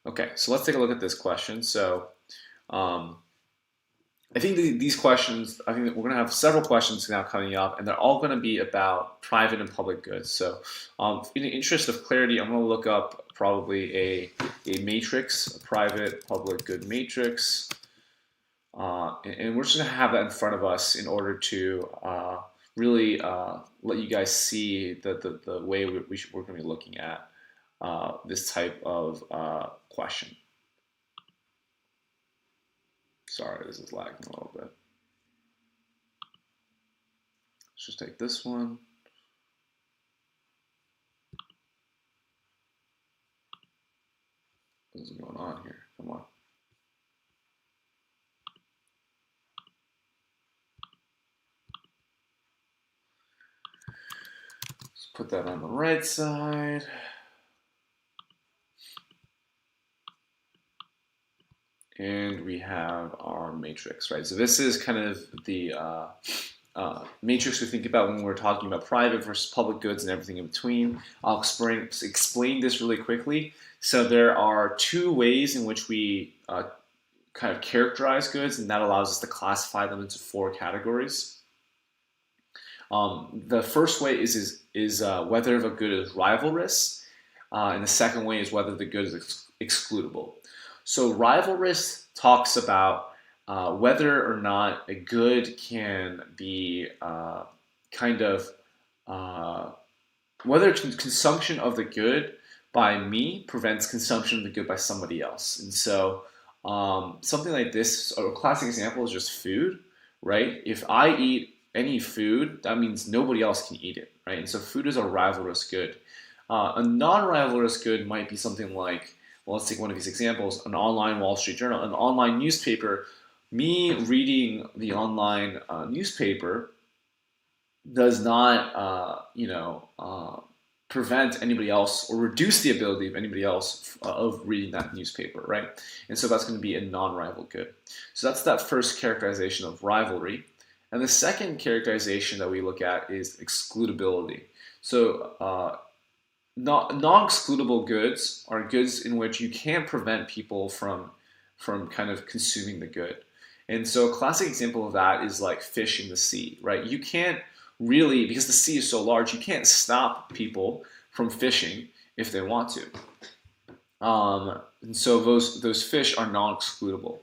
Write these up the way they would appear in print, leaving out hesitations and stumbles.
Okay, so let's take a look at this question. So um, I think these questions, I think that we're going to have several questions now coming up, and they're all going to be about private and public goods. So in the interest of clarity, I'm going to look up probably a matrix, a private public good matrix, and we're just going to have that in front of us in order to really let you guys see the way we're going to be looking at this type of question. Sorry, this is lagging a little bit. Let's just take this one. What's going on here? Come on. Let's put that on the right side. And we have our matrix, right? So this is kind of the matrix we think about when we're talking about private versus public goods and everything in between. I'll explain this really quickly. So there are two ways in which we kind of characterize goods, and that allows us to classify them into four categories. The first way is whether a good is rivalrous, and the second way is whether the good is excludable. So rivalrous talks about whether or not a good can be whether consumption of the good by me prevents consumption of the good by somebody else. And so something like this, a classic example is just food, right? If I eat any food, that means nobody else can eat it, right? And so food is a rivalrous good. A non-rivalrous good might be something like, well, let's take one of these examples, an online Wall Street Journal, an online newspaper. Me reading the online newspaper does not, prevent anybody else or reduce the ability of anybody else of reading that newspaper, right? And so that's going to be a non-rival good. So that's that first characterization of rivalry. And the second characterization that we look at is excludability. So non-excludable goods are goods in which you can't prevent people from kind of consuming the good. And so a classic example of that is like fish in the sea, right? You can't really, because the sea is so large, you can't stop people from fishing if they want to. And so those fish are non-excludable.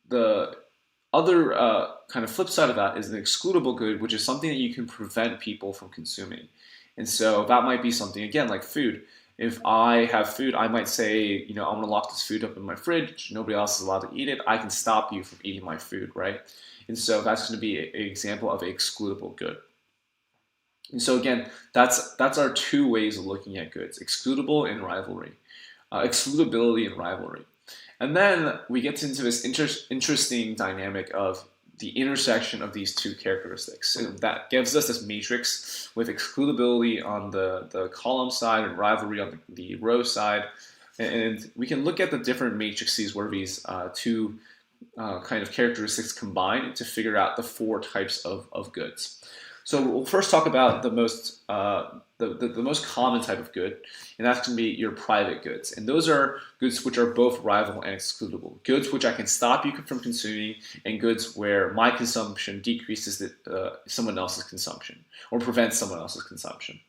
The other kind of flip side of that is an excludable good, which is something that you can prevent people from consuming. And so that might be something, again, like food. If I have food, I might say, I'm going to lock this food up in my fridge. Nobody else is allowed to eat it. I can stop you from eating my food, right? And so that's going to be an example of an excludable good. And so again, that's our two ways of looking at goods: excludable and rivalry, excludability and rivalry. And then we get into this interesting dynamic of the intersection of these two characteristics. And that gives us this matrix with excludability on the column side and rivalry on the row side. And we can look at the different matrices where these two kind of characteristics combine to figure out the four types of goods. So we'll first talk about the most common type of good, and that's going to be your private goods. And those are goods which are both rival and excludable. Goods which I can stop you from consuming, and goods where my consumption decreases someone else's consumption or prevents someone else's consumption.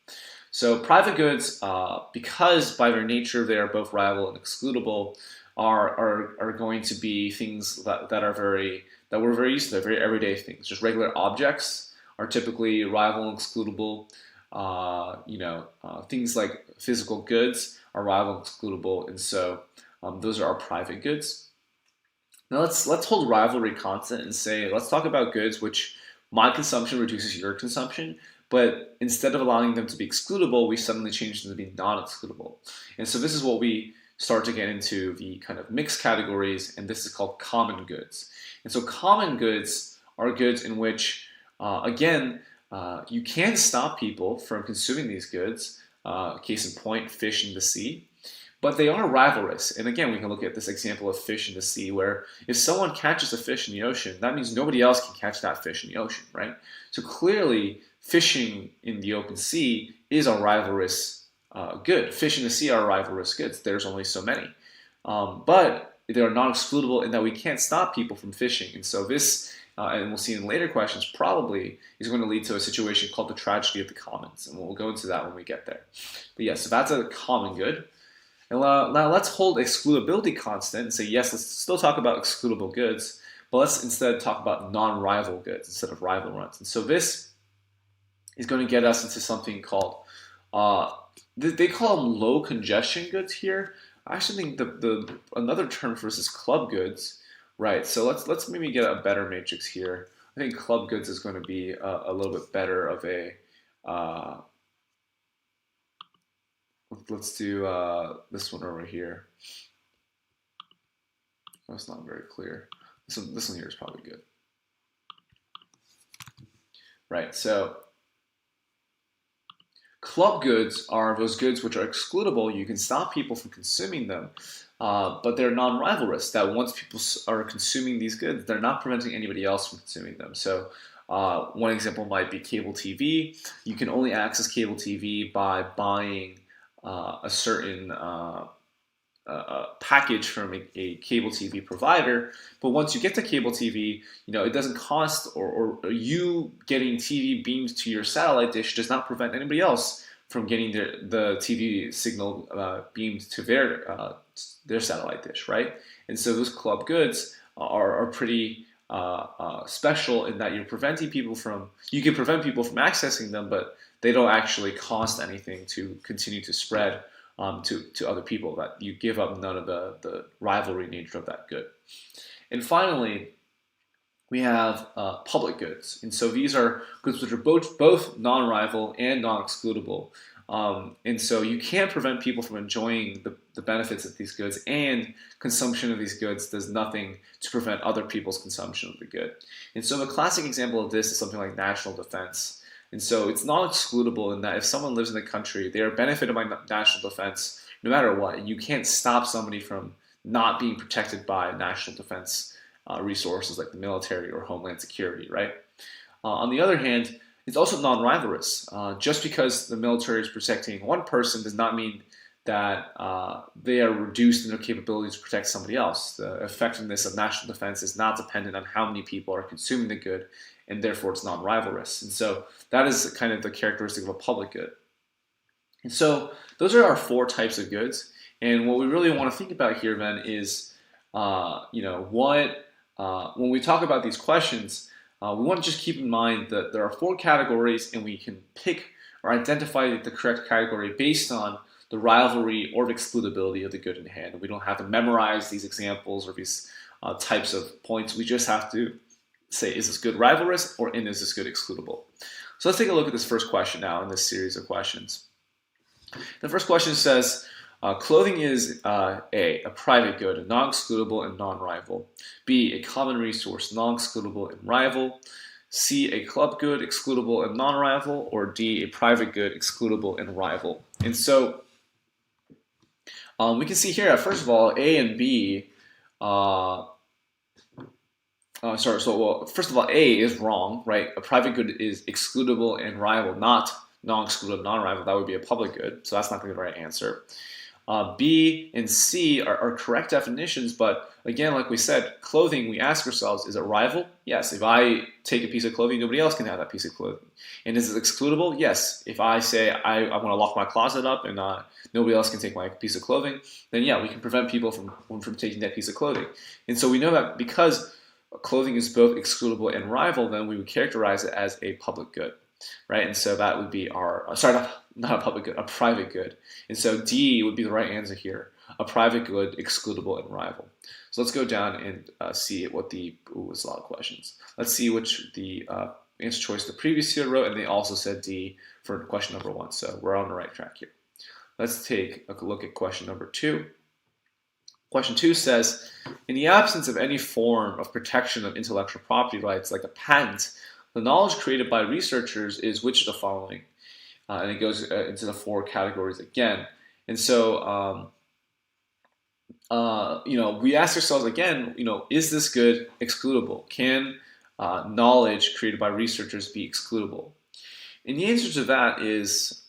So private goods, because by their nature they are both rival and excludable, are going to be things that we're very used to. They're very everyday things. Just regular objects are typically rival and excludable. Things like physical goods are rival and excludable, and so those are our private goods. Now let's hold rivalry constant and say, let's talk about goods which my consumption reduces your consumption, but instead of allowing them to be excludable, we suddenly change them to be non-excludable. And so this is what we start to get into the kind of mixed categories, and this is called common goods. And so common goods are goods in which, you can stop people from consuming these goods, case in point, fish in the sea, but they are rivalrous. And again, we can look at this example of fish in the sea, where if someone catches a fish in the ocean, that means nobody else can catch that fish in the ocean, right? So clearly, fishing in the open sea is a rivalrous good. Fish in the sea are rivalrous goods. There's only so many. But they are non-excludable in that we can't stop people from fishing. And so this, and we'll see in later questions, probably is going to lead to a situation called the tragedy of the commons. And we'll go into that when we get there. But yes, so that's a common good. And now let's hold excludability constant and say, yes, let's still talk about excludable goods, but let's instead talk about non-rival goods instead of rival runs. And so this is going to get us into something called, they call them low congestion goods here. I actually think the another term for this is club goods, right? So let's maybe get a better matrix here. I think club goods is going to be a little bit better of a, let's do this one over here. That's not very clear. This one here is probably good. Right, so club goods are those goods which are excludable. You can stop people from consuming them, but they're non-rivalrous, that once people are consuming these goods, they're not preventing anybody else from consuming them. So one example might be cable TV. You can only access cable TV by buying a certain package from a cable TV provider, but once you get to cable TV, it doesn't cost, or you getting TV beamed to your satellite dish does not prevent anybody else from getting the TV signal beamed to their satellite dish, right? And so those club goods are pretty special in that you can prevent people from accessing them, but they don't actually cost anything to continue to spread to other people, that you give up none of the rivalry nature of that good. And finally, we have public goods. And so these are goods which are both non-rival and non-excludable. And so you can't prevent people from enjoying the benefits of these goods, and consumption of these goods does nothing to prevent other people's consumption of the good. And so the classic example of this is something like national defense. And so it's not excludable in that if someone lives in the country, they are benefited by national defense no matter what. And you can't stop somebody from not being protected by national defense resources like the military or homeland security, right? On the other hand, it's also non-rivalrous. Just because the military is protecting one person does not mean that they are reduced in their capability to protect somebody else. The effectiveness of national defense is not dependent on how many people are consuming the good, and therefore it's non-rivalrous. And so that is kind of the characteristic of a public good. And so those are our four types of goods. And what we really want to think about here then is, when we talk about these questions, we want to just keep in mind that there are four categories, and we can pick or identify the correct category based on the rivalry or excludability of the good in hand. We don't have to memorize these examples or these types of points. We just have to say, is this good rivalrous, or is this good excludable? So let's take a look at this first question now in this series of questions. The first question says, clothing is A, a private good, a non-excludable and non-rival. B, a common resource, non-excludable and rival. C, a club good, excludable and non-rival. Or D, a private good, excludable and rival. And so we can see here, first of all, A and B, first of all, A is wrong, right? A private good is excludable and rival, not non-excludable, non-rival. That would be a public good, so that's not going to be the right answer. B and C are correct definitions, but again, like we said, clothing, we ask ourselves, is it rival? Yes, if I take a piece of clothing, nobody else can have that piece of clothing. And is it excludable? Yes, if I say I want to lock my closet up and nobody else can take my piece of clothing, then yeah, we can prevent people from taking that piece of clothing. And so we know that because clothing is both excludable and rival, then we would characterize it as a public good, right? And so that would be our, not a public good, a private good. And so D would be the right answer here, a private good, excludable, and rival. So let's go down and see what it's a lot of questions. Let's see which the answer choice the previous year wrote, and they also said D for question number 1. So we're on the right track here. Let's take a look at question number 2. Question 2 says, in the absence of any form of protection of intellectual property rights like a patent, the knowledge created by researchers is which of the following? And it goes into the 4 categories again. And so, we ask ourselves again, is this good excludable? Can knowledge created by researchers be excludable? And the answer to that is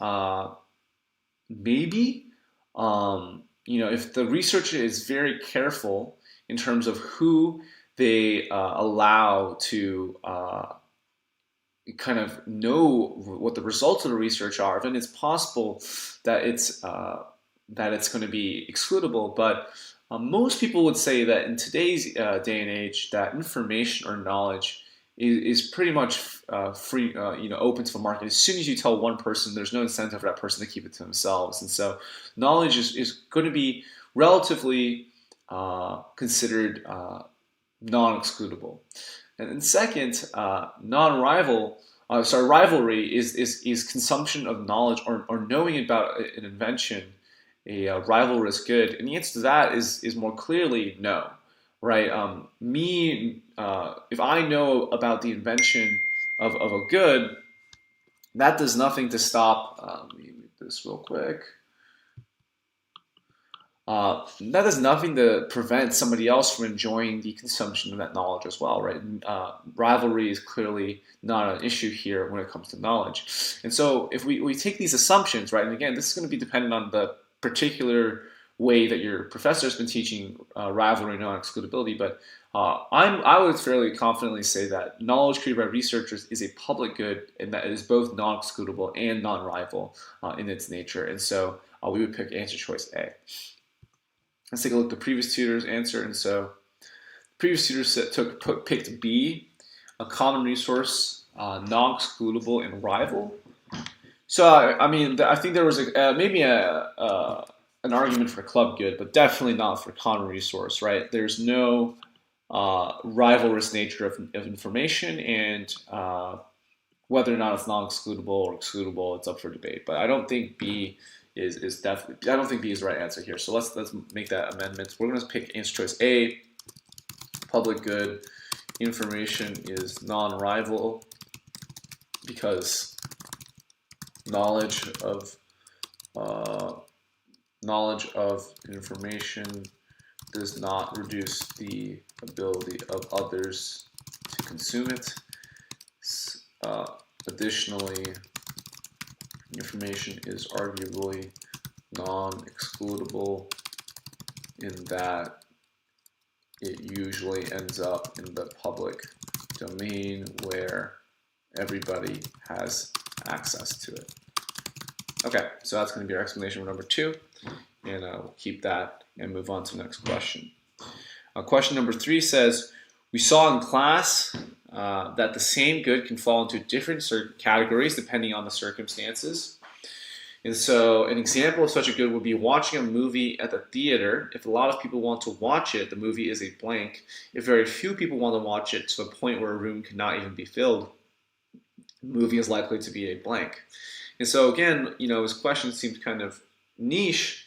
maybe, if the researcher is very careful in terms of who they allow to kind of know what the results of the research are, then it's possible that it's going to be excludable. But most people would say that in today's day and age, that information or knowledge is pretty much free, open to the market. As soon as you tell one person, there's no incentive for that person to keep it to themselves. And so knowledge is going to be relatively considered non-excludable. And second, rivalry is consumption of knowledge or knowing about an invention, a rivalrous good. And the answer to that is more clearly no, right? If I know about the invention of a good, that does nothing to stop. Let me read this real quick. That does nothing to prevent somebody else from enjoying the consumption of that knowledge as well, right? Rivalry is clearly not an issue here when it comes to knowledge. And so if we take these assumptions, right, and again, this is going to be dependent on the particular way that your professor has been teaching rivalry and non-excludability, but I would fairly confidently say that knowledge created by researchers is a public good, and that it is both non-excludable and non-rival in its nature. And so we would pick answer choice A. Let's take a look at the previous tutor's answer. And so the previous tutor picked B, a common resource, non-excludable, and rival. So I think there was maybe an argument for club good, but definitely not for common resource, right? There's no rivalrous nature of information, and whether or not it's non-excludable or excludable, it's up for debate. But I don't think B is definitely. I don't think B is the right answer here. So let's make that amendment. We're going to pick answer choice A. Public good information is non-rival because knowledge of information does not reduce the ability of others to consume it. Additionally, information is arguably non-excludable in that it usually ends up in the public domain where everybody has access to it. Okay, so that's going to be our explanation for number 2, and we'll keep that and move on to the next question. Question number 3 says, we saw in class that the same good can fall into different categories depending on the circumstances. And so an example of such a good would be watching a movie at the theater. If a lot of people want to watch it, the movie is a blank. If very few people want to watch it to a point where a room cannot even be filled, the movie is likely to be a blank. And so again, this question seems kind of niche.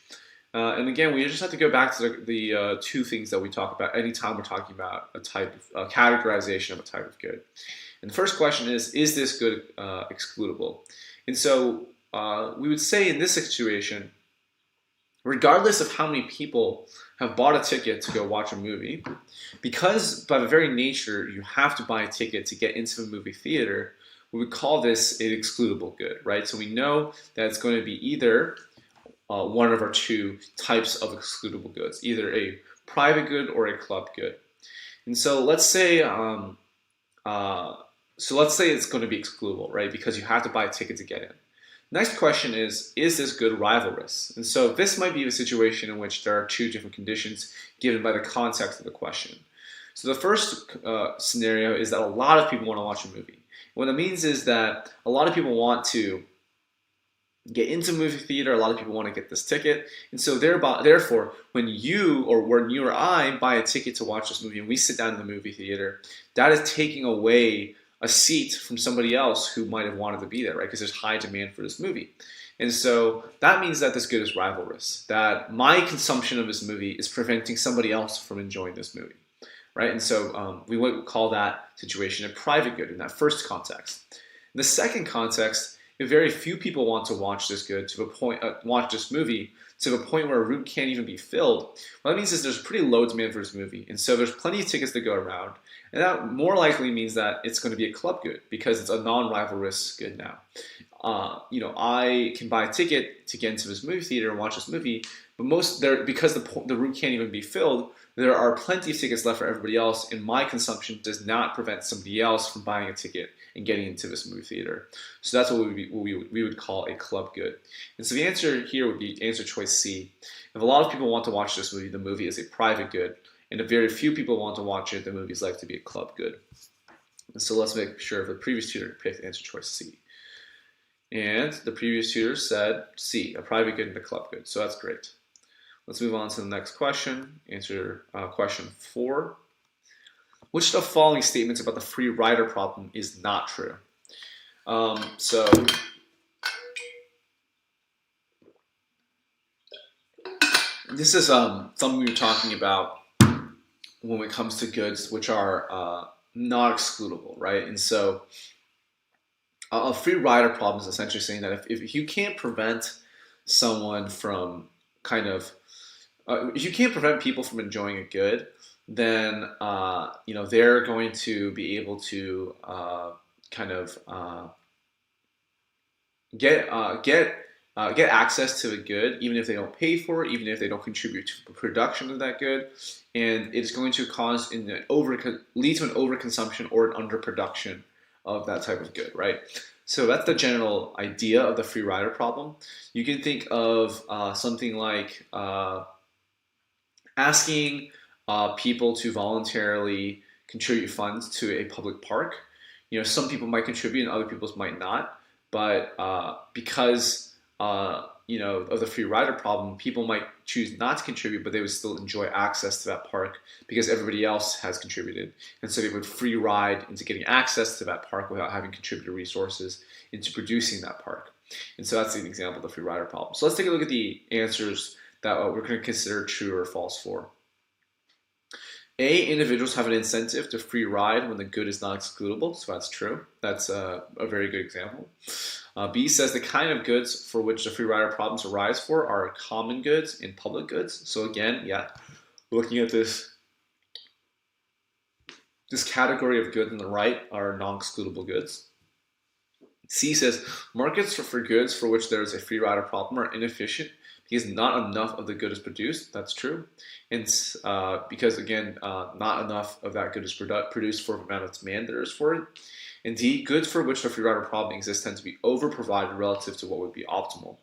And again, we just have to go back to the two things that we talk about anytime we're talking about a type of categorization of a type of good. And the first question is this good excludable? And so we would say in this situation, regardless of how many people have bought a ticket to go watch a movie, because by the very nature you have to buy a ticket to get into the movie theater, we would call this an excludable good, right? So we know that it's going to be either one of our two types of excludable goods, either a private good or a club good. And so let's say it's going to be excludable, right? Because you have to buy a ticket to get in. Next question is this good rivalrous? And so this might be a situation in which there are two different conditions given by the context of the question. So the first scenario is that a lot of people want to watch a movie. What that means is that a lot of people want to get into movie theater, a lot of people want to get this ticket, and so therefore, when you or I buy a ticket to watch this movie and we sit down in the movie theater, that is taking away a seat from somebody else who might have wanted to be there, right? Because there's high demand for this movie. And so that means that this good is rivalrous, that my consumption of this movie is preventing somebody else from enjoying this movie, right? And so we would call that situation a private good in that first context. In the second context, if very few people want to watch this good to the point, watch this movie to the point where a room can't even be filled, what that means is there's pretty low demand for this movie, and so there's plenty of tickets to go around, and that more likely means that it's going to be a club good because it's a non-rivalrous good now. I can buy a ticket to get into this movie theater and watch this movie, but because the room can't even be filled, there are plenty of tickets left for everybody else, and my consumption does not prevent somebody else from buying a ticket and getting into this movie theater. So that's what we would call a club good. And so the answer here would be answer choice C. If a lot of people want to watch this movie, the movie is a private good, and if very few people want to watch it, the movie is likely to be a club good. And so let's make sure the previous tutor picked answer choice C. And the previous tutor said C, a private good and a club good. So that's great. Let's move on to the next question. Answer question 4. Which of the following statements about the Freerider problem is not true? So this is something we were talking about when it comes to goods which are not excludable, right? And so a Freerider problem is essentially saying that if you can't prevent someone from if you can't prevent people from enjoying a good, then they're going to be able to get access to the good, even if they don't pay for it, even if they don't contribute to the production of that good, and it's going to lead to an overconsumption or an underproduction of that type of good, right? So that's the general idea of the Freerider problem. You can think of something like asking people to voluntarily contribute funds to a public park. Some people might contribute and other people might not, but because of the Freerider problem, people might choose not to contribute, but they would still enjoy access to that park because everybody else has contributed. And so they would free ride into getting access to that park without having contributed resources into producing that park. And so that's an example of the Freerider problem. So let's take a look at the answers that we're going to consider true or false for. A, individuals have an incentive to free ride when the good is not excludable, so that's true. That's a very good example. B says the kind of goods for which the Freerider problems arise for are common goods and public goods. So again, yeah, looking at this category of goods on the right are non-excludable goods. C says markets for goods for which there is a Freerider problem are inefficient because not enough of the good is produced. That's true. And because, again, not enough of that good is produced for the amount of demand there is for it. And D, goods for which the Freerider problem exists tend to be over-provided relative to what would be optimal.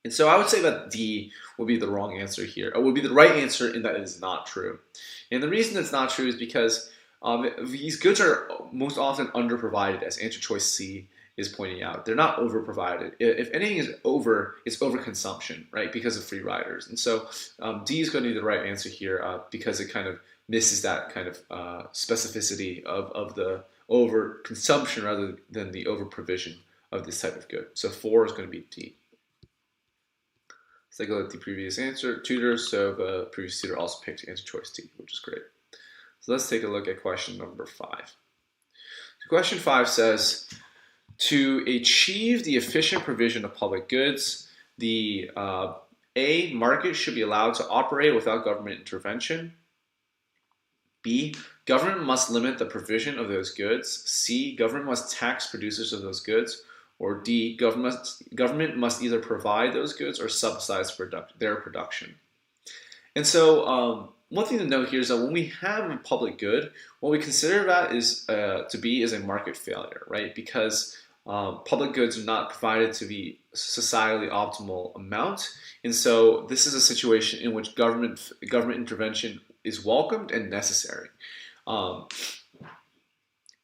And so I would say that D would be the wrong answer here. It would be the right answer in that it is not true. And the reason it's not true is because these goods are most often underprovided, as answer choice C is pointing out. They're not overprovided. If anything is over, it's overconsumption, right? Because of free riders. And so D is going to be the right answer here because it kind of misses that kind of specificity of the overconsumption rather than the overprovision of this type of good. So 4 is going to be D. Let's take a look at the previous tutor. So the previous tutor also picked answer choice D, which is great. So let's take a look at question number 5. So question 5 says, to achieve the efficient provision of public goods, the A, market should be allowed to operate without government intervention. B, government must limit the provision of those goods. C, government must tax producers of those goods. Or D, government must either provide those goods or subsidize their production. And so one thing to note here is that when we have a public good, what we consider that is to be is a market failure, right? Because public goods are not provided to the societally optimal amount, and so this is a situation in which government intervention is welcomed and necessary.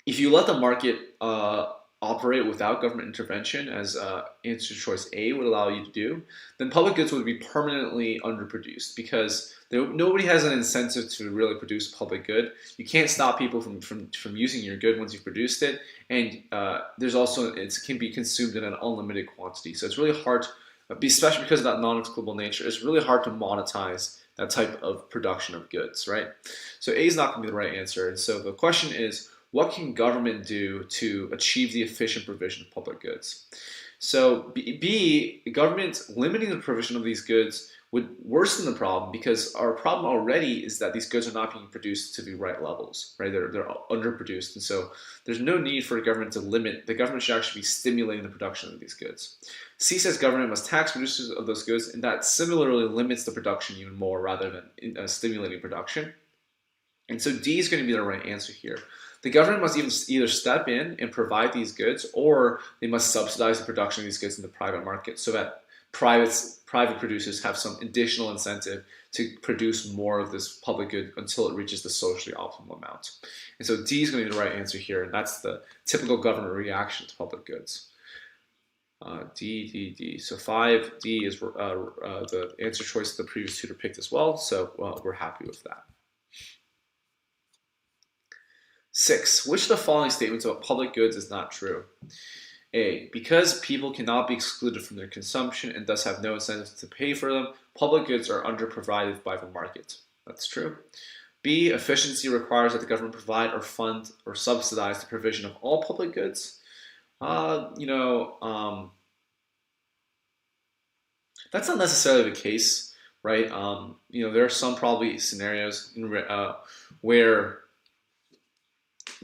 If you let the market operate without government intervention, as answer choice A would allow you to do, then public goods would be permanently underproduced because nobody has an incentive to really produce public good. You can't stop people from using your good once you've produced it, and there's also it can be consumed in an unlimited quantity. So it's really hard, especially because of that non-excludable nature. It's really hard to monetize that type of production of goods, right? So A is not going to be the right answer. And so the question is, what can government do to achieve the efficient provision of public goods? So B, the government limiting the provision of these goods would worsen the problem, because our problem already is that these goods are not being produced to the right levels, right? They're underproduced, and so there's no need for a government to limit. The government should actually be stimulating the production of these goods. C says government must tax producers of those goods, and that similarly limits the production even more rather than stimulating production. And so D is going to be the right answer here. The government must either step in and provide these goods, or they must subsidize the production of these goods in the private market so that private producers have some additional incentive to produce more of this public good until it reaches the socially optimal amount. And so D is going to be the right answer here, and that's the typical government reaction to public goods. D. So 5D is the answer choice the previous tutor picked as well, so we're happy with that. 6. Which of the following statements about public goods is not true? A. Because people cannot be excluded from their consumption and thus have no incentive to pay for them, public goods are underprovided by the market. That's true. B. Efficiency requires that the government provide or fund or subsidize the provision of all public goods. That's not necessarily the case, right? There are some probably scenarios where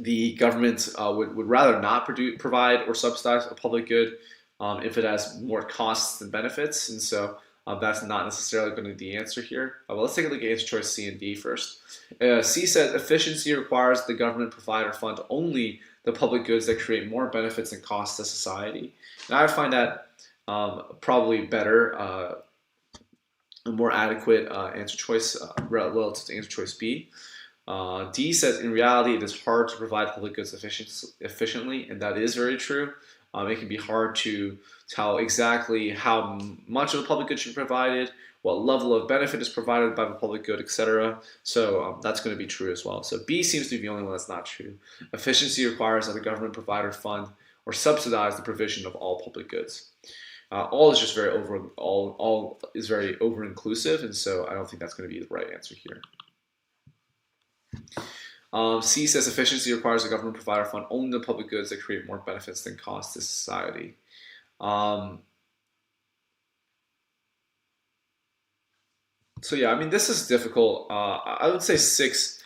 the government would rather not provide or subsidize a public good if it has more costs than benefits, and so that's not necessarily going to be the answer here. Well, let's take a look at answer choice C and D first. C says efficiency requires the government provide or fund only the public goods that create more benefits and costs to society. And I would find that probably better, a more adequate answer choice relative to answer choice B. D says in reality it is hard to provide public goods efficiently, and that is very true. It can be hard to tell exactly how much of a public good should be provided, what level of benefit is provided by the public good, etc. So that's going to be true as well. So B seems to be the only one that's not true. Efficiency requires that the government provide or fund or subsidize the provision of all public goods. All is just all is very over-inclusive, and so I don't think that's going to be the right answer here. C says efficiency requires the government provide or fund only the public goods that create more benefits than costs to society. So yeah, I mean, this is difficult. I would say 6,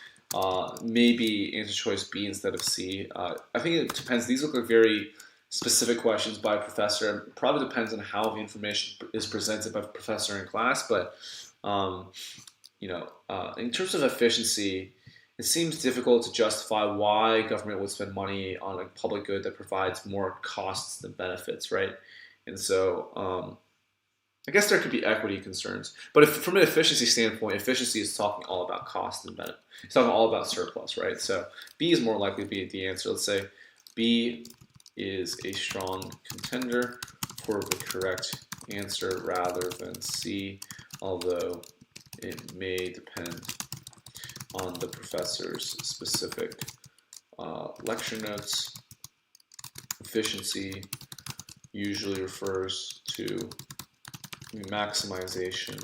maybe answer choice B instead of C. I think it depends. These look like very specific questions by a professor. It probably depends on how the information is presented by the professor in class. But in terms of efficiency, it seems difficult to justify why government would spend money on a public good that provides more costs than benefits, right? And so I guess there could be equity concerns. But from an efficiency standpoint, efficiency is talking all about cost and benefit. It's talking all about surplus, right? So B is more likely to be the answer. Let's say B is a strong contender for the correct answer rather than C, although it may depend on the professor's specific lecture notes. Efficiency usually refers to the maximization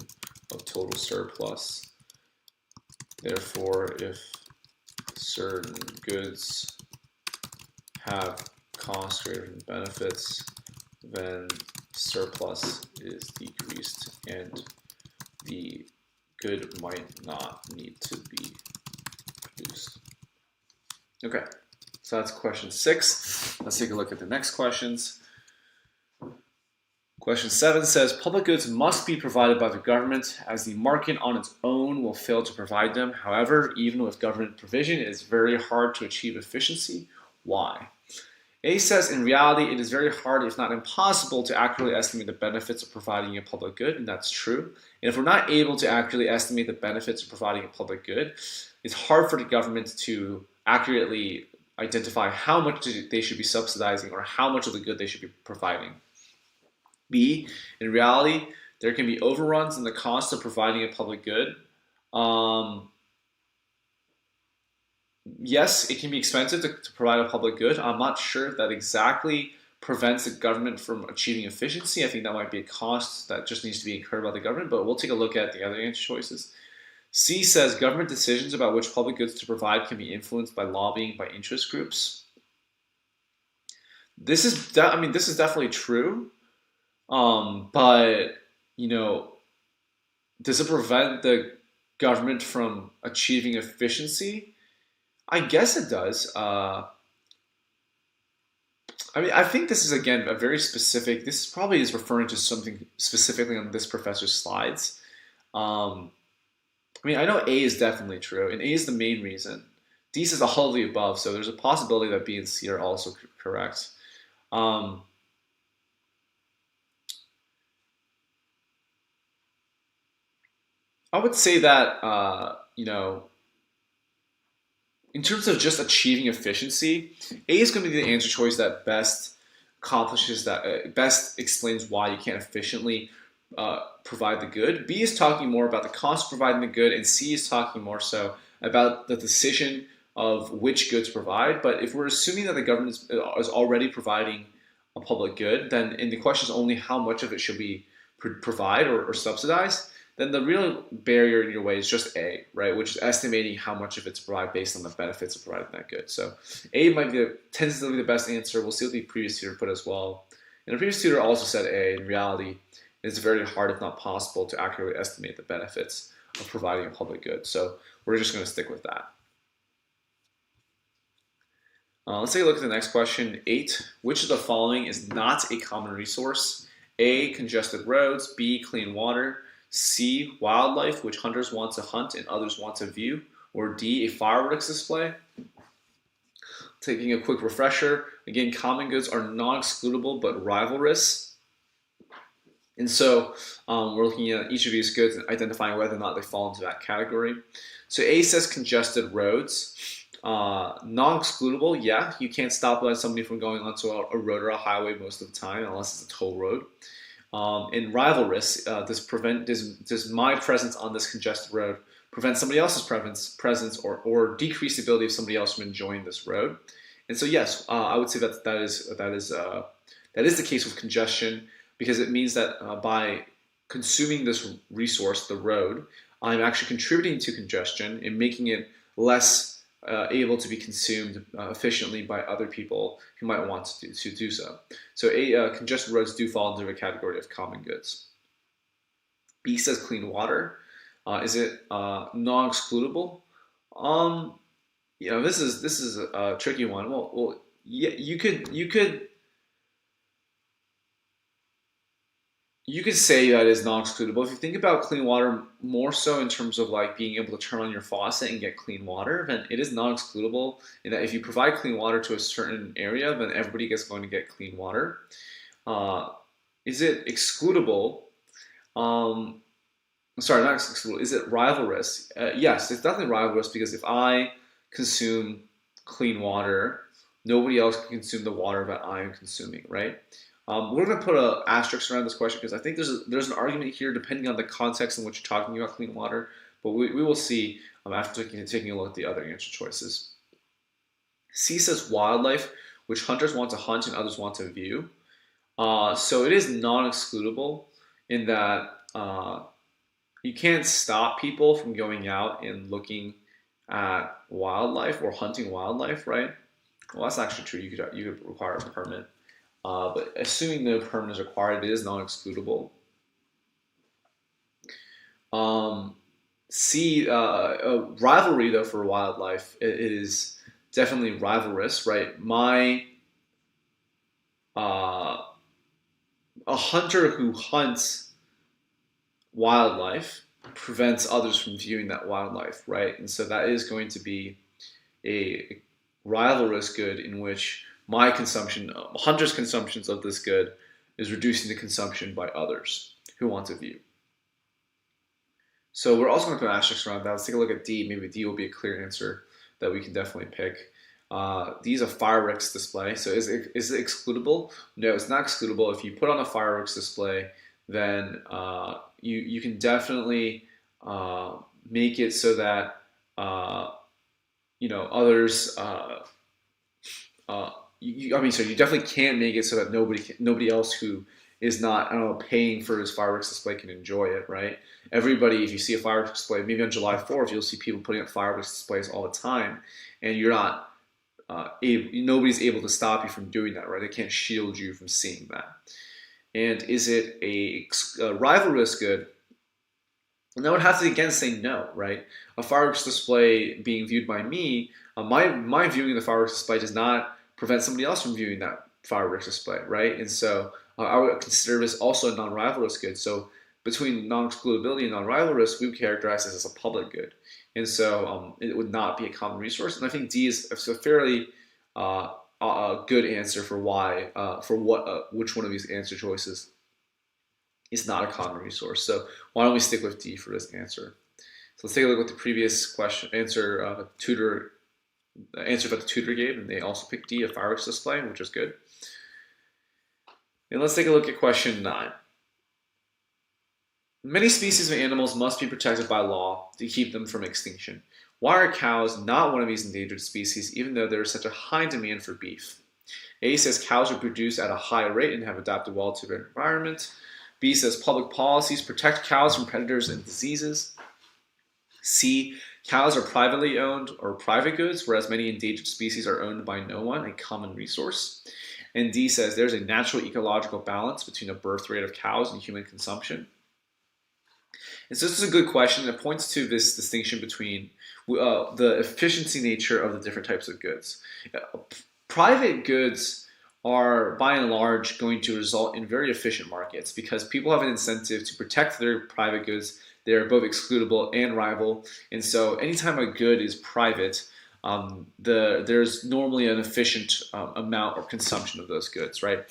of total surplus. Therefore, if certain goods have cost greater than benefits, then surplus is decreased and the good might not need to be produced. Okay, so that's question 6. Let's take a look at the next questions. Question 7 says, public goods must be provided by the government as the market on its own will fail to provide them. However, even with government provision, it is very hard to achieve efficiency. Why? A says, in reality, it is very hard, if not impossible, to accurately estimate the benefits of providing a public good, and that's true. And if we're not able to accurately estimate the benefits of providing a public good, it's hard for the government to accurately identify how much they should be subsidizing or how much of the good they should be providing. B, in reality, there can be overruns in the cost of providing a public good. Yes, it can be expensive to provide a public good. I'm not sure if that exactly prevents the government from achieving efficiency. I think that might be a cost that just needs to be incurred by the government, but we'll take a look at the other answer choices. C says government decisions about which public goods to provide can be influenced by lobbying by interest groups. This is definitely true. But you know, does it prevent the government from achieving efficiency? I guess it does. I mean, I think this is again a very specific. This probably is referring to something specifically on this professor's slides. Um, I mean, I know A is definitely true, and A is the main reason. D says all of the above, so there's a possibility that B and C are also correct. Um, I would say that in terms of just achieving efficiency, A is going to be the answer choice that best accomplishes that, best explains why you can't efficiently provide the good. B is talking more about the cost of providing the good, and C is talking more so about the decision of which goods provide. But if we're assuming that the government is already providing a public good, then and the question is only how much of it should we provide or subsidize, then the real barrier in your way is just A, right? Which is estimating how much of it's provided based on the benefits of providing that good. So A might be tends to be the best answer. We'll see what the previous tutor put as well. And the previous tutor also said A. In reality, it's very hard, if not possible, to accurately estimate the benefits of providing a public good. So we're just going to stick with that. Let's take a look at the next question. 8. Which of the following is not a common resource? A. Congested roads. B. Clean water. C. Wildlife, which hunters want to hunt and others want to view. Or D. A fireworks display. Taking a quick refresher. Again, common goods are non-excludable but rivalrous. And so we're looking at each of these goods and identifying whether or not they fall into that category. So A says congested roads. Non-excludable, yeah, you can't stop somebody from going onto a road or a highway most of the time unless it's a toll road. And rivalrous, does my presence on this congested road prevent somebody else's presence or decrease the ability of somebody else from enjoying this road? And so yes, I would say that is the case with congestion, because it means that by consuming this resource, the road, I'm actually contributing to congestion and making it less able to be consumed efficiently by other people who might want to do so. So congested roads do fall into a category of common goods. B says clean water. Is it non-excludable? This is a tricky one. Well, yeah, you could say that is non-excludable. If you think about clean water more so in terms of like being able to turn on your faucet and get clean water, then it is non-excludable in that if you provide clean water to a certain area, then everybody is going to get clean water. Is it excludable? Sorry, not excludable. Is it rivalrous? Yes, it's definitely rivalrous, because if I consume clean water, nobody else can consume the water that I am consuming, right? We're going to put an asterisk around this question because I think there's an argument here depending on the context in which you're talking about clean water, but we will see after taking a look at the other answer choices. C says wildlife, which hunters want to hunt and others want to view. So it is non-excludable in that you can't stop people from going out and looking at wildlife or hunting wildlife, right? Well, that's actually true. You could require a permit. But assuming no permit is required, it is non-excludable. C, rivalry though for wildlife, it is definitely rivalrous, right? A hunter who hunts wildlife prevents others from viewing that wildlife, right? And so that is going to be a rivalrous good in which my consumption, hunters' consumptions of this good, is reducing the consumption by others who want to view. So we're also going to put an asterisk around that. Let's take a look at D. Maybe D will be a clear answer that we can definitely pick. D is a fireworks display. So is it excludable? No, it's not excludable. If you put on a fireworks display, then you can definitely make it so that others. You definitely can make it so that nobody else who is not, paying for his fireworks display can enjoy it, right? Everybody, if you see a fireworks display, maybe on July 4th, you'll see people putting up fireworks displays all the time, and you're not, nobody's able to stop you from doing that, right? They can't shield you from seeing that. And is it a rivalrous good? And I would have to again say no, right? A fireworks display being viewed by me, my viewing of the fireworks display does not prevent somebody else from viewing that fireworks display, right? And so I would consider this also a non-rivalrous good. So between non-excludability and non-rivalrous, we would characterize this as a public good. And so it would not be a common resource. And I think D is a fairly a good answer for why, which one of these answer choices is not a common resource. So why don't we stick with D for this answer? So let's take a look at the previous question answer about the tutor gave, and they also picked D, a fireworks display, which is good. And let's take a look at question 9. Many species of animals must be protected by law to keep them from extinction. Why are cows not one of these endangered species, even though there is such a high demand for beef? A says cows reproduce at a high rate and have adapted well to their environment. B says public policies protect cows from predators and diseases. C, cows are privately owned or private goods, whereas many endangered species are owned by no one, a common resource. And D says there's a natural ecological balance between a birth rate of cows and human consumption. And so this is a good question. It points to this distinction between the efficiency nature of the different types of goods. Private goods are by and large going to result in very efficient markets because people have an incentive to protect their private goods. They're both excludable and rival. And so anytime a good is private, there's normally an efficient amount of consumption of those goods, right?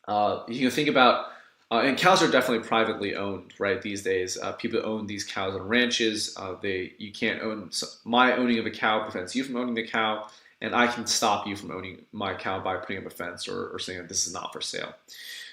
You can think about and cows are definitely privately owned, right? These days, people own these cows on ranches. You can't own. My owning of a cow prevents you from owning the cow, and I can stop you from owning my cow by putting up a fence or saying that this is not for sale.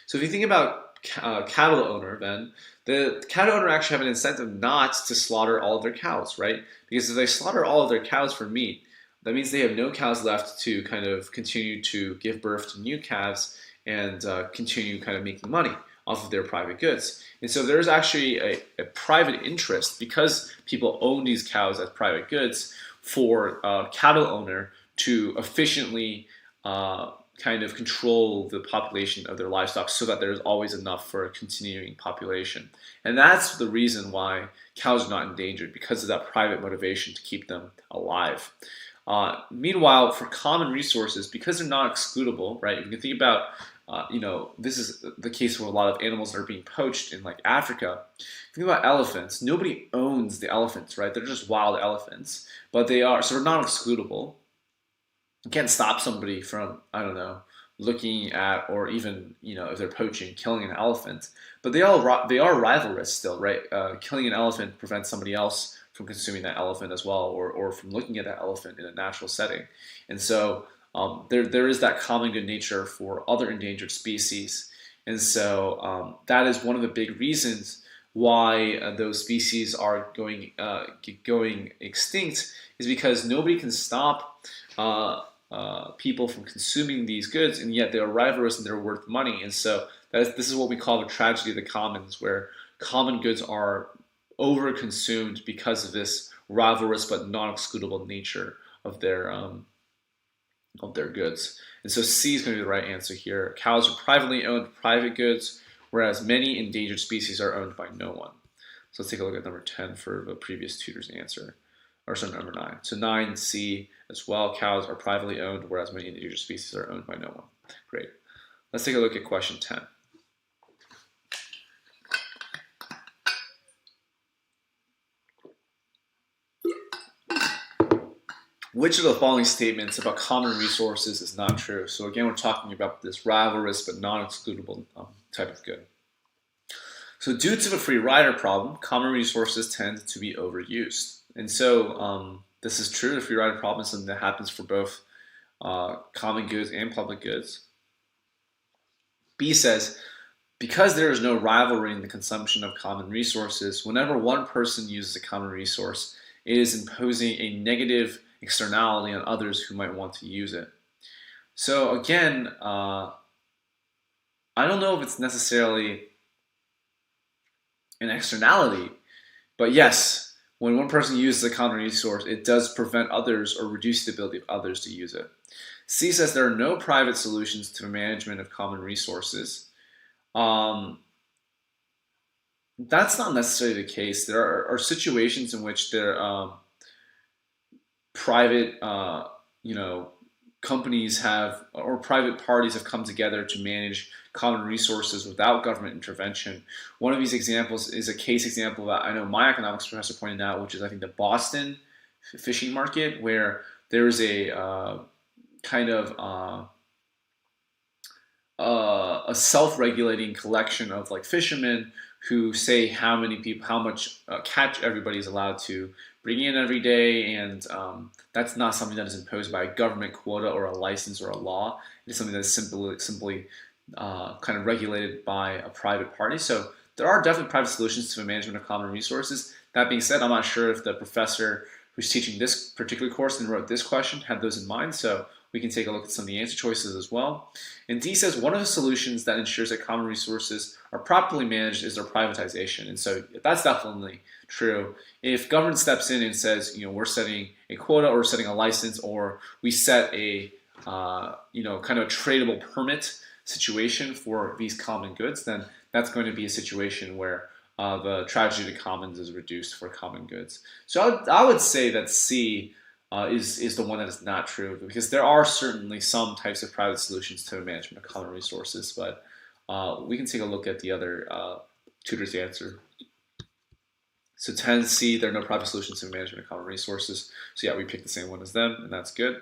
So if you think about cattle owner, then the cattle owner actually have an incentive not to slaughter all of their cows, right? Because if they slaughter all of their cows for meat, that means they have no cows left to kind of continue to give birth to new calves and continue kind of making money off of their private goods. And so there's actually a private interest because people own these cows as private goods for a cattle owner to efficiently kind of control the population of their livestock so that there's always enough for a continuing population. And that's the reason why cows are not endangered, because of that private motivation to keep them alive. Meanwhile, for common resources, because they're not excludable, right? You can think about this is the case with a lot of animals that are being poached in like Africa. Think about elephants. Nobody owns the elephants, right? They're just wild elephants, but so they're not excludable. You can't stop somebody from, I don't know, looking at, or even, if they're poaching, killing an elephant. But they are rivalrous still, right? Killing an elephant prevents somebody else from consuming that elephant as well, or from looking at that elephant in a natural setting. And so there is that common good nature for other endangered species. And so that is one of the big reasons why those species are going extinct, is because nobody can stop people from consuming these goods, and yet they're rivalrous and they're worth money. And so this is what we call the tragedy of the commons, where common goods are overconsumed because of this rivalrous but non-excludable nature of their goods. And so C is going to be the right answer here. Cows are privately owned private goods, whereas many endangered species are owned by no one. So let's take a look at number 10 for the previous tutor's answer. Or sorry, number 9. So 9C as well. Cows are privately owned, whereas many endangered species are owned by no one. Great. Let's take a look at question 10. Which of the following statements about common resources is not true? So again, we're talking about this rivalrous but non-excludable type of good. So due to the Freerider problem, common resources tend to be overused. And so this is true. The Freerider problem is something that happens for both common goods and public goods. B says, because there is no rivalry in the consumption of common resources, whenever one person uses a common resource, it is imposing a negative externality on others who might want to use it. So again, I don't know if it's necessarily an externality, but yes, when one person uses a common resource, it does prevent others or reduce the ability of others to use it. C says there are no private solutions to the management of common resources. Um, that's not necessarily the case. There are situations in which there private, you know, companies have or private parties have come together to manage common resources without government intervention. One of these examples is a case example that I know my economics professor pointed out, which is I think the Boston fishing market, where there is a kind of a self-regulating collection of like fishermen who say how many people, how much catch everybody's allowed to bring in every day, and that's not something that is imposed by a government quota or a license or a law. It is something that is simply kind of regulated by a private party. So there are definitely private solutions to the management of common resources. That being said, I'm not sure if the professor who's teaching this particular course and wrote this question had those in mind. So we can take a look at some of the answer choices as well. And D says one of the solutions that ensures that common resources are properly managed is their privatization. And so that's definitely true. If government steps in and says, we're setting a quota or setting a license, or we set a, kind of a tradable permit situation for these common goods, then that's going to be a situation where the tragedy to commons is reduced for common goods. So I would say that C is the one that is not true, because there are certainly some types of private solutions to the management of common resources, but we can take a look at the other tutor's answer. So 10C, there are no private solutions to the management of common resources. So yeah, we picked the same one as them, and that's good.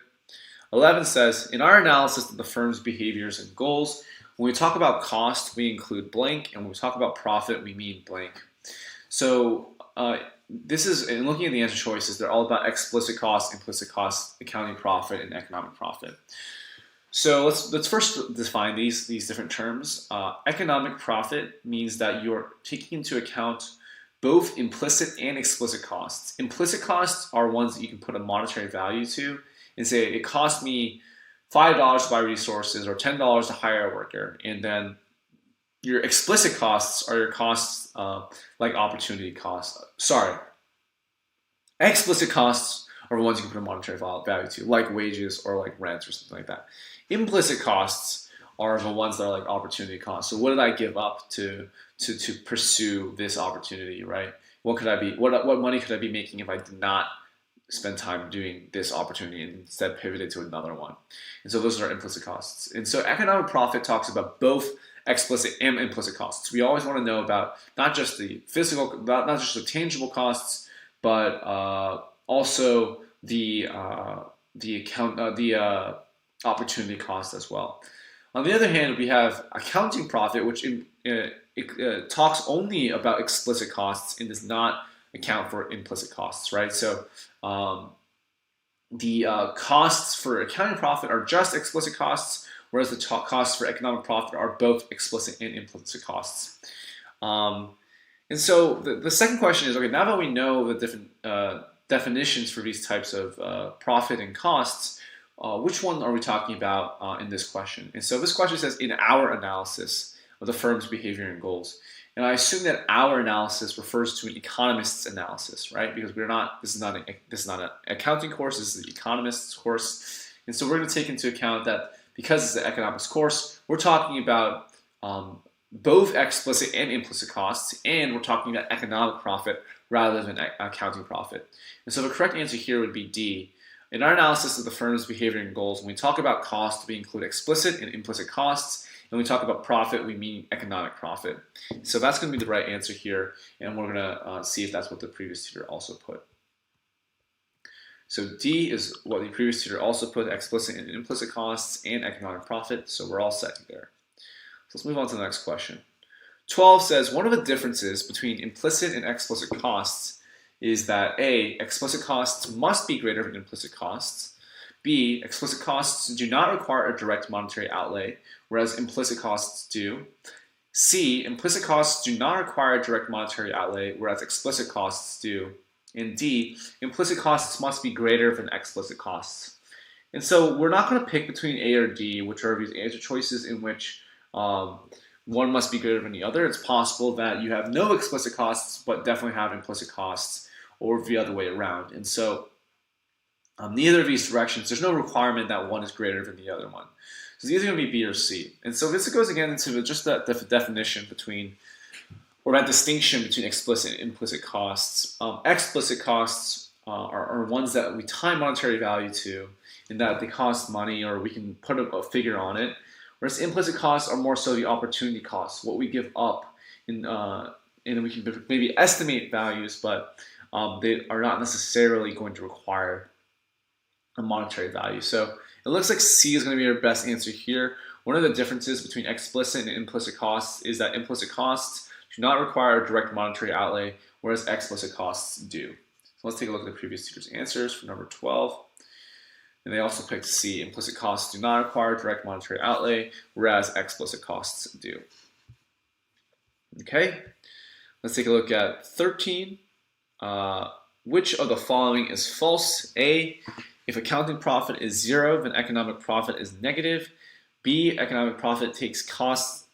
11 says, in our analysis of the firm's behaviors and goals, when we talk about cost, we include blank, and when we talk about profit, we mean blank. So this is, in looking at the answer choices, they're all about explicit cost, implicit cost, accounting profit, and economic profit. So let's first define these different terms. Economic profit means that you're taking into account both implicit and explicit costs. Implicit costs are ones that you can put a monetary value to and say, it cost me $5 to buy resources or $10 to hire a worker. And then your explicit costs are your costs like opportunity costs. Explicit costs are the ones you can put a monetary value to, like wages or like rent or something like that. Implicit costs are the ones that are like opportunity costs. So what did I give up to pursue this opportunity, right? What money could I be making if I did not spend time doing this opportunity and instead pivoted to another one? And so those are implicit costs. And so economic profit talks about both explicit and implicit costs. We always want to know about not just the physical, not just the tangible costs, but also the opportunity cost as well. On the other hand, we have accounting profit, which talks only about explicit costs and does not account for implicit costs, right? So the costs for accounting profit are just explicit costs, whereas the costs for economic profit are both explicit and implicit costs. And so the second question is, okay, now that we know the different definitions for these types of profit and costs, which one are we talking about in this question? And so this question says, in our analysis of the firm's behavior and goals. And I assume that our analysis refers to an economist's analysis, right? Because this is not an accounting course, this is an economist's course. And so we're going to take into account that because it's an economics course, we're talking about both explicit and implicit costs, and we're talking about economic profit rather than accounting profit. And so the correct answer here would be D. In our analysis of the firm's behavior and goals, when we talk about cost, we include explicit and implicit costs. And when we talk about profit, we mean economic profit. So that's going to be the right answer here, and we're going to see if that's what the previous tutor also put. So D is what the previous tutor also put, explicit and implicit costs and economic profit. So we're all set there. So let's move on to the next question. 12 says, one of the differences between implicit and explicit costs is that A, explicit costs must be greater than implicit costs. B, explicit costs do not require a direct monetary outlay, whereas implicit costs do. C, implicit costs do not require a direct monetary outlay, whereas explicit costs do. And D, implicit costs must be greater than explicit costs. And so we're not going to pick between A or D, which are these answer choices in which one must be greater than the other. It's possible that you have no explicit costs, but definitely have implicit costs, or the other way around. And so neither of these directions, there's no requirement that one is greater than the other one. So it's either going to be B or C. And so this goes again into just that definition between, or that distinction between explicit and implicit costs. Explicit costs are ones that we tie monetary value to, in that they cost money or we can put a figure on it. Whereas implicit costs are more so the opportunity costs, what we give up, and we can maybe estimate values, but they are not necessarily going to require a monetary value. So it looks like C is going to be our best answer here. One of the differences between explicit and implicit costs is that implicit costs do not require a direct monetary outlay, whereas explicit costs do. So let's take a look at the previous tutor's answers for number 12. And they also picked C. Implicit costs do not require direct monetary outlay, whereas explicit costs do. Okay, let's take a look at 13. Which of the following is false? A, if accounting profit is 0, then economic profit is negative. B, economic profit takes cost.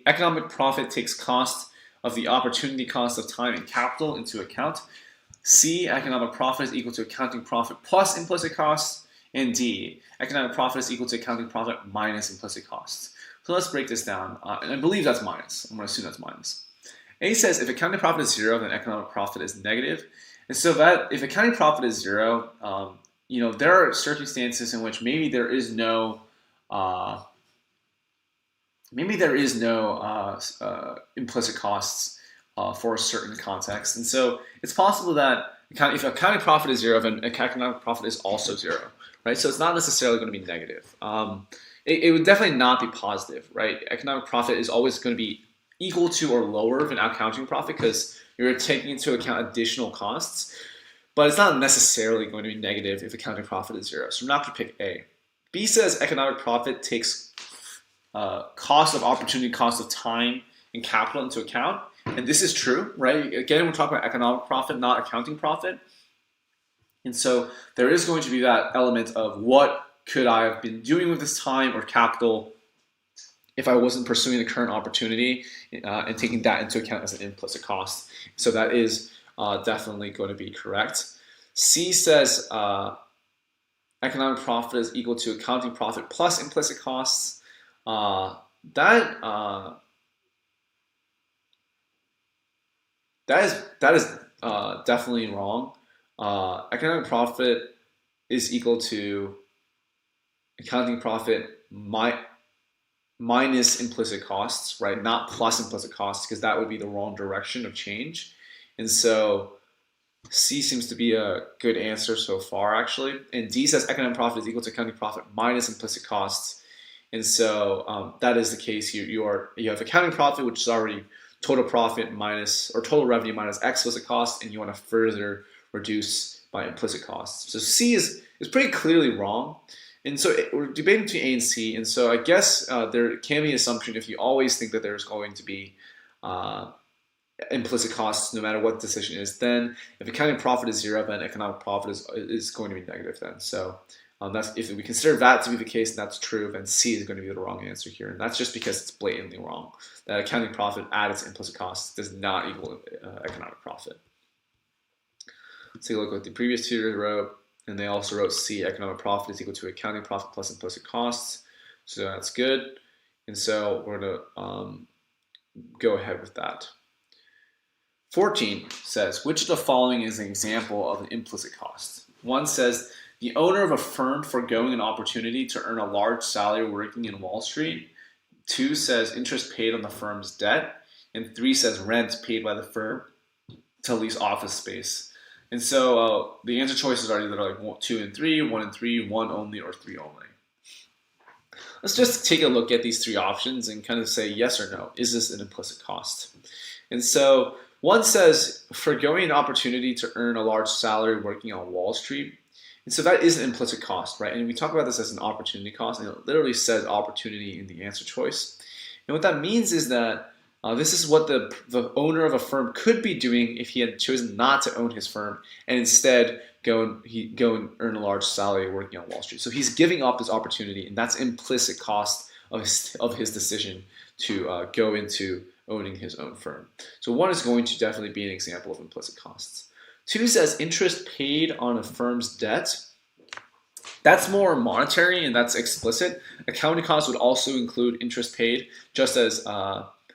Economic profit takes cost of the opportunity cost of time and capital into account. C, economic profit is equal to accounting profit plus implicit costs. And D, economic profit is equal to accounting profit minus implicit costs. So let's break this down. And I believe that's minus. I'm going to assume that's minus. A says if accounting profit is 0, then economic profit is negative. And so that if accounting profit is 0, there are circumstances in which maybe there is no implicit costs for a certain context. And so it's possible that if accounting profit is 0, then economic profit is also 0, right? So it's not necessarily going to be negative. It would definitely not be positive, right? Economic profit is always going to be equal to or lower than accounting profit because you're taking into account additional costs, but it's not necessarily going to be negative if accounting profit is 0. So I'm not going to pick A. B says economic profit takes cost of opportunity, cost of time, and capital into account. And this is true, right? Again, we're talking about economic profit, not accounting profit. And so there is going to be that element of what could I have been doing with this time or capital if I wasn't pursuing the current opportunity and taking that into account as an implicit cost. So that is definitely going to be correct. C says economic profit is equal to accounting profit plus implicit costs. That is definitely wrong. Economic profit is equal to accounting profit minus implicit costs, right? Not plus implicit costs, because that would be the wrong direction of change. And so C seems to be a good answer so far, actually. And D says economic profit is equal to accounting profit minus implicit costs. And so that is the case here. You have accounting profit, which is already total profit minus, or total revenue minus explicit costs, and you want to further reduce by implicit costs. So C is pretty clearly wrong. And so we're debating between A and C. And so I guess there can be an assumption if you always think that there's going to be implicit costs no matter what the decision is, then if accounting profit is 0, then economic profit is going to be negative then. So that's, if we consider that to be the case and that's true, then C is going to be the wrong answer here. And that's just because it's blatantly wrong. That accounting profit added to implicit costs does not equal economic profit. Let's take a look at what the previous tutor wrote. And they also wrote C, economic profit is equal to accounting profit plus implicit costs. So that's good. And so we're going to go ahead with that. 14 says, which of the following is an example of an implicit cost? 1 says, the owner of a firm foregoing an opportunity to earn a large salary working in Wall Street. 2 says, interest paid on the firm's debt. And 3 says, rent paid by the firm to lease office space. And so the answer choices are either like 2 and 3, 1 and 3, 1 only, or 3 only. Let's just take a look at these 3 options and kind of say yes or no. Is this an implicit cost? And so 1 says, foregoing an opportunity to earn a large salary working on Wall Street. And so that is an implicit cost, right? And we talk about this as an opportunity cost, and it literally says opportunity in the answer choice. And what that means is that this is what the owner of a firm could be doing if he had chosen not to own his firm and instead go and earn a large salary working on Wall Street. So he's giving up his opportunity, and that's implicit cost of his decision to go into owning his own firm. So 1 is going to definitely be an example of implicit costs. 2 says interest paid on a firm's debt. That's more monetary and that's explicit. Accounting costs would also include interest paid, just as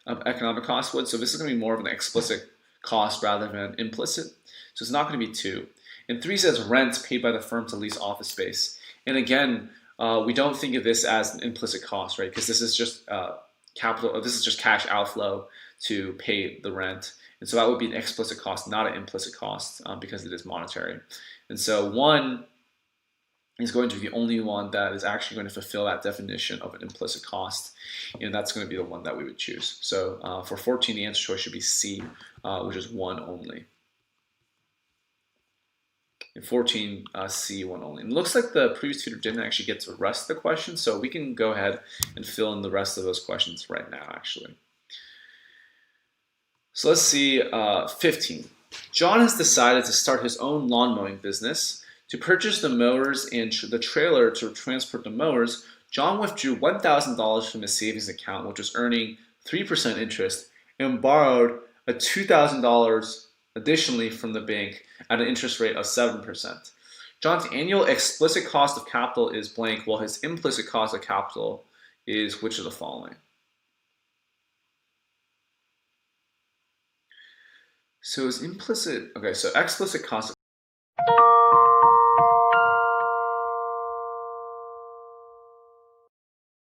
economic costs would. So this is going to be more of an explicit cost rather than implicit. So it's not going to be 2. And 3 says rent paid by the firm to lease office space. And again, we don't think of this as an implicit cost, right? Because this is just capital. This is just cash outflow to pay the rent. And so that would be an explicit cost, not an implicit cost, because it is monetary. And so 1 is going to be the only one that is actually going to fulfill that definition of an implicit cost, and that's going to be the one that we would choose. So for 14, the answer choice should be C, which is 1 only. In 14, C, 1 only. And it looks like the previous tutor didn't actually get to the rest of the questions, so we can go ahead and fill in the rest of those questions right now, actually. So let's see, 15. John has decided to start his own lawn mowing business. To purchase the mowers and the trailer to transport the mowers, John withdrew $1,000 from his savings account, which was earning 3% interest, and borrowed a $2,000 additionally from the bank at an interest rate of 7%. John's annual explicit cost of capital is blank, while his implicit cost of capital is which of the following? So his implicit, okay, so explicit cost